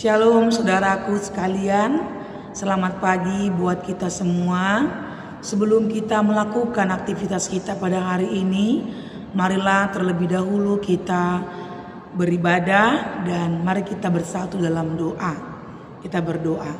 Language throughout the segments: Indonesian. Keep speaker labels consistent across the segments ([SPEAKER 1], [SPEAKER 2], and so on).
[SPEAKER 1] Shalom saudaraku sekalian, selamat pagi buat kita semua. Sebelum kita melakukan aktivitas kita pada hari ini, marilah terlebih dahulu kita beribadah dan mari kita bersatu dalam doa. Kita berdoa.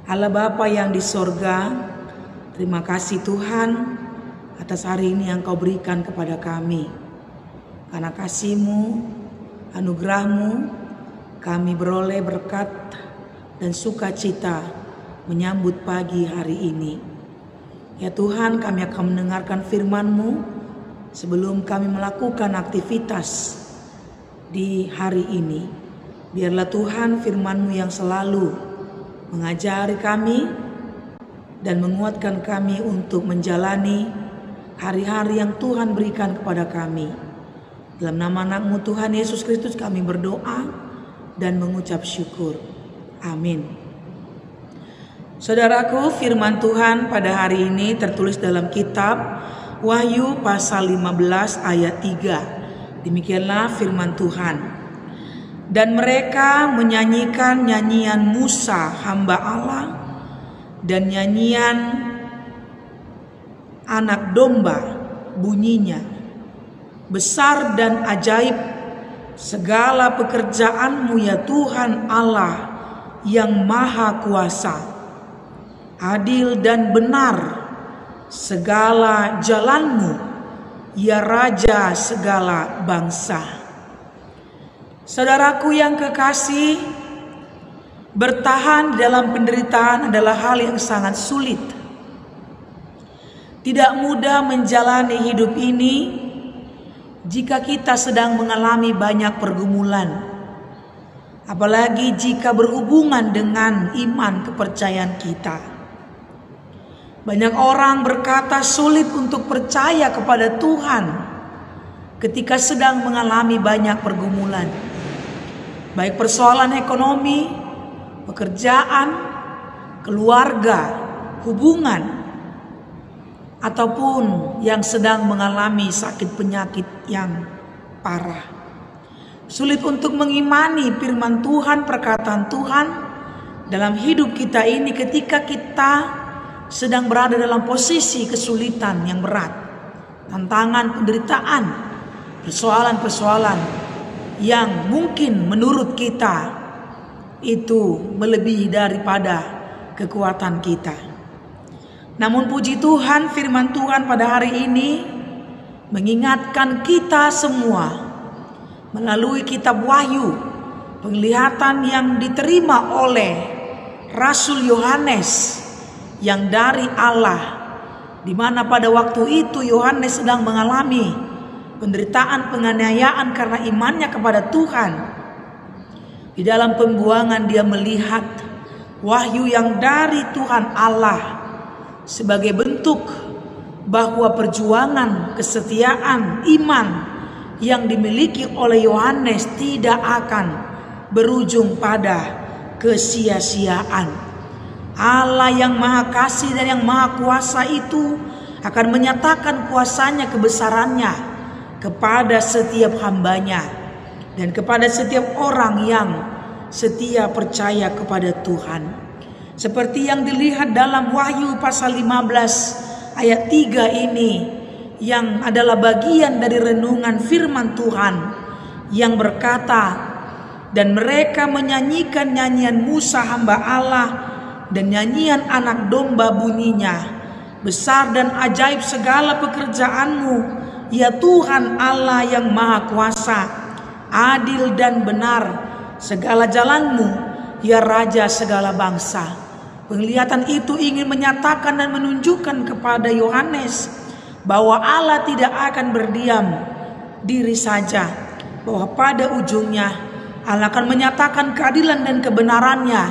[SPEAKER 1] Allah Bapa yang di sorga, terima kasih Tuhan atas hari ini yang Kau berikan kepada kami. Karena kasih-Mu, anugerah-Mu, kami beroleh berkat dan sukacita menyambut pagi hari ini. Ya Tuhan, kami akan mendengarkan firman-Mu sebelum kami melakukan aktivitas di hari ini. Biarlah Tuhan firman-Mu yang selalu mengajari kami dan menguatkan kami untuk menjalani hari-hari yang Tuhan berikan kepada kami. Dalam nama anak-Mu Tuhan Yesus Kristus kami berdoa dan mengucap syukur. Amin. Saudaraku, firman Tuhan pada hari ini tertulis dalam kitab Wahyu pasal 15 ayat 3. Demikianlah firman Tuhan. Dan mereka menyanyikan nyanyian Musa hamba Allah dan nyanyian anak domba, bunyinya besar dan ajaib segala pekerjaan-Mu ya Tuhan Allah yang maha kuasa. Adil dan benar segala jalan-Mu ya Raja segala bangsa. Saudaraku yang kekasih, bertahan dalam penderitaan adalah hal yang sangat sulit. Tidak mudah menjalani hidup ini jika kita sedang mengalami banyak pergumulan, apalagi jika berhubungan dengan iman kepercayaan kita. Banyak orang berkata sulit untuk percaya kepada Tuhan ketika sedang mengalami banyak pergumulan, baik persoalan ekonomi, pekerjaan, keluarga, hubungan, ataupun yang sedang mengalami sakit penyakit yang parah. Sulit untuk mengimani firman Tuhan, perkataan Tuhan dalam hidup kita ini ketika kita sedang berada dalam posisi kesulitan yang berat, tantangan, penderitaan, persoalan-persoalan yang mungkin menurut kita itu melebihi daripada kekuatan kita. Namun puji Tuhan, firman Tuhan pada hari ini mengingatkan kita semua melalui kitab Wahyu, penglihatan yang diterima oleh Rasul Yohanes yang dari Allah, di mana pada waktu itu Yohanes sedang mengalami penderitaan, penganiayaan karena imannya kepada Tuhan. Di dalam pembuangan dia melihat wahyu yang dari Tuhan Allah sebagai bentuk bahwa perjuangan, kesetiaan, iman yang dimiliki oleh Yohanes tidak akan berujung pada kesia-siaan. Allah yang maha kasih dan yang maha kuasa itu akan menyatakan kuasanya, kebesarannya kepada setiap hambanya dan kepada setiap orang yang setia percaya kepada Tuhan. Seperti yang dilihat dalam Wahyu pasal 15 ayat 3 ini, yang adalah bagian dari renungan firman Tuhan yang berkata, dan mereka menyanyikan nyanyian Musa hamba Allah dan nyanyian anak domba bunyinya, besar dan ajaib segala pekerjaan-Mu ya Tuhan Allah yang maha kuasa. Adil dan benar segala jalan-Mu ya Raja segala bangsa. Penglihatan itu ingin menyatakan dan menunjukkan kepada Yohanes bahwa Allah tidak akan berdiam diri saja, bahwa pada ujungnya Allah akan menyatakan keadilan dan kebenarannya,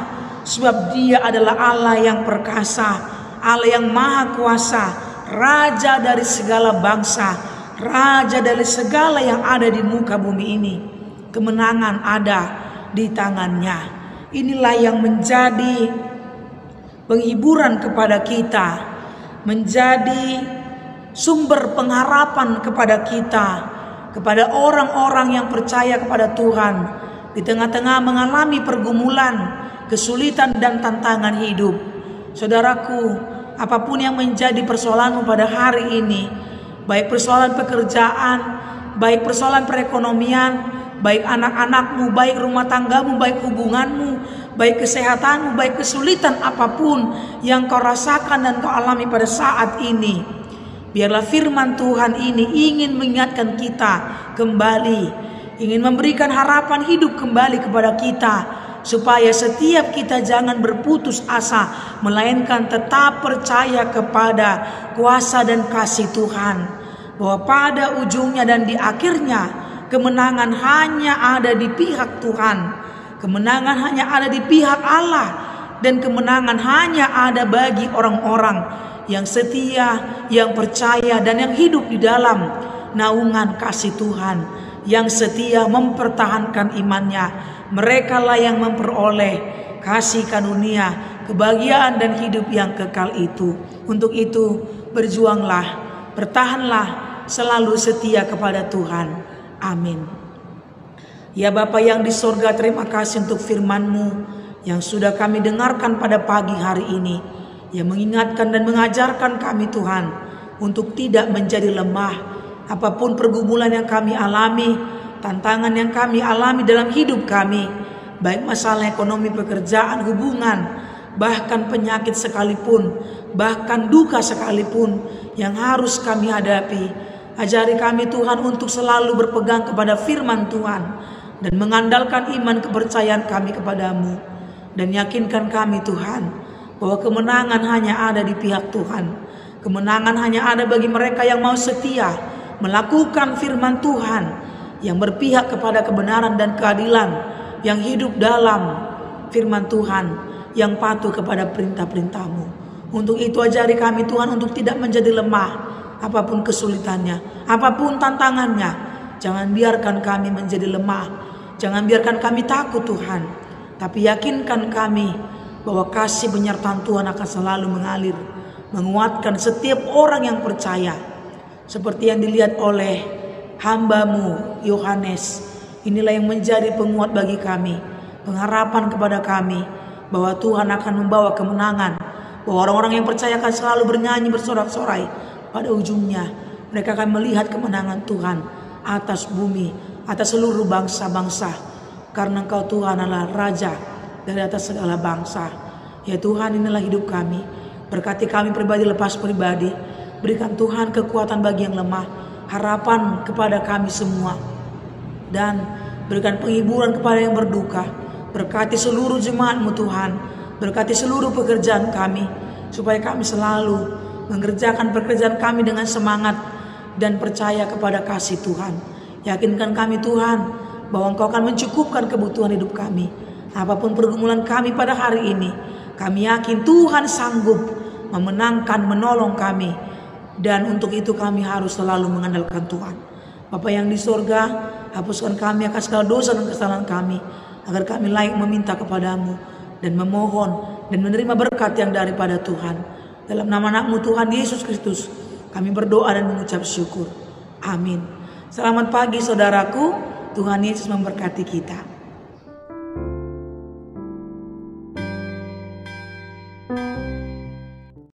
[SPEAKER 1] sebab Dia adalah Allah yang perkasa, Allah yang maha kuasa, Raja dari segala bangsa, Raja dari segala yang ada di muka bumi ini. Kemenangan ada di tangannya. Inilah yang menjadi penghiburan kepada kita, menjadi sumber pengharapan kepada kita, kepada orang-orang yang percaya kepada Tuhan, di tengah-tengah mengalami pergumulan, kesulitan dan tantangan hidup. Saudaraku, apapun yang menjadi persoalanmu pada hari ini, baik persoalan pekerjaan, baik persoalan perekonomian, baik anak-anakmu, baik rumah tanggamu, baik hubunganmu, baik kesehatanmu, baik kesulitan apapun yang kau rasakan dan kau alami pada saat ini, biarlah firman Tuhan ini ingin mengingatkan kita kembali, ingin memberikan harapan hidup kembali kepada kita, supaya setiap kita jangan berputus asa, melainkan tetap percaya kepada kuasa dan kasih Tuhan, bahwa pada ujungnya dan di akhirnya kemenangan hanya ada di pihak Tuhan. Kemenangan hanya ada di pihak Allah, dan kemenangan hanya ada bagi orang-orang yang setia, yang percaya, dan yang hidup di dalam naungan kasih Tuhan, yang setia mempertahankan imannya. Mereka lah yang memperoleh kasih karunia, kebahagiaan dan hidup yang kekal itu. Untuk itu berjuanglah, bertahanlah, selalu setia kepada Tuhan. Amin. Ya Bapa yang di sorga, terima kasih untuk firman-Mu yang sudah kami dengarkan pada pagi hari ini, yang mengingatkan dan mengajarkan kami Tuhan untuk tidak menjadi lemah. Apapun pergumulan yang kami alami, tantangan yang kami alami dalam hidup kami, baik masalah ekonomi, pekerjaan, hubungan, bahkan penyakit sekalipun, bahkan duka sekalipun yang harus kami hadapi, ajari kami Tuhan untuk selalu berpegang kepada firman Tuhan dan mengandalkan iman kepercayaan kami kepadamu, dan yakinkan kami Tuhan bahwa kemenangan hanya ada di pihak Tuhan. Kemenangan hanya ada bagi mereka yang mau setia melakukan firman Tuhan, yang berpihak kepada kebenaran dan keadilan, yang hidup dalam firman Tuhan, yang patuh kepada perintah-perintah-Mu. Untuk itu ajari kami Tuhan untuk tidak menjadi lemah, apapun kesulitannya, apapun tantangannya. Jangan biarkan kami menjadi lemah, jangan biarkan kami takut Tuhan, tapi yakinkan kami bahwa kasih penyertaan Tuhan akan selalu mengalir, menguatkan setiap orang yang percaya. Seperti yang dilihat oleh hamba-Mu Yohanes, inilah yang menjadi penguat bagi kami, pengharapan kepada kami bahwa Tuhan akan membawa kemenangan, bahwa orang-orang yang percaya akan selalu bernyanyi bersorak-sorai. Pada ujungnya mereka akan melihat kemenangan Tuhan atas bumi, atas seluruh bangsa-bangsa, karena Engkau Tuhan adalah Raja dari atas segala bangsa. Ya Tuhan, inilah hidup kami. Berkati kami pribadi lepas pribadi. Berikan Tuhan kekuatan bagi yang lemah, harapan kepada kami semua, dan berikan penghiburan kepada yang berduka. Berkati seluruh jemaat-Mu Tuhan, berkati seluruh pekerjaan kami, supaya kami selalu mengerjakan pekerjaan kami dengan semangat dan percaya kepada kasih Tuhan. Yakinkan kami Tuhan bahwa Engkau akan mencukupkan kebutuhan hidup kami. Apapun pergumulan kami pada hari ini, kami yakin Tuhan sanggup memenangkan, menolong kami. Dan untuk itu kami harus selalu mengandalkan Tuhan. Bapa yang di sorga, hapuskan kami akan segala dosa dan kesalahan kami, agar kami layak meminta kepadamu dan memohon dan menerima berkat yang daripada Tuhan. Dalam nama anak-Mu Tuhan Yesus Kristus, kami berdoa dan mengucap syukur. Amin. Selamat pagi saudaraku, Tuhan Yesus memberkati kita.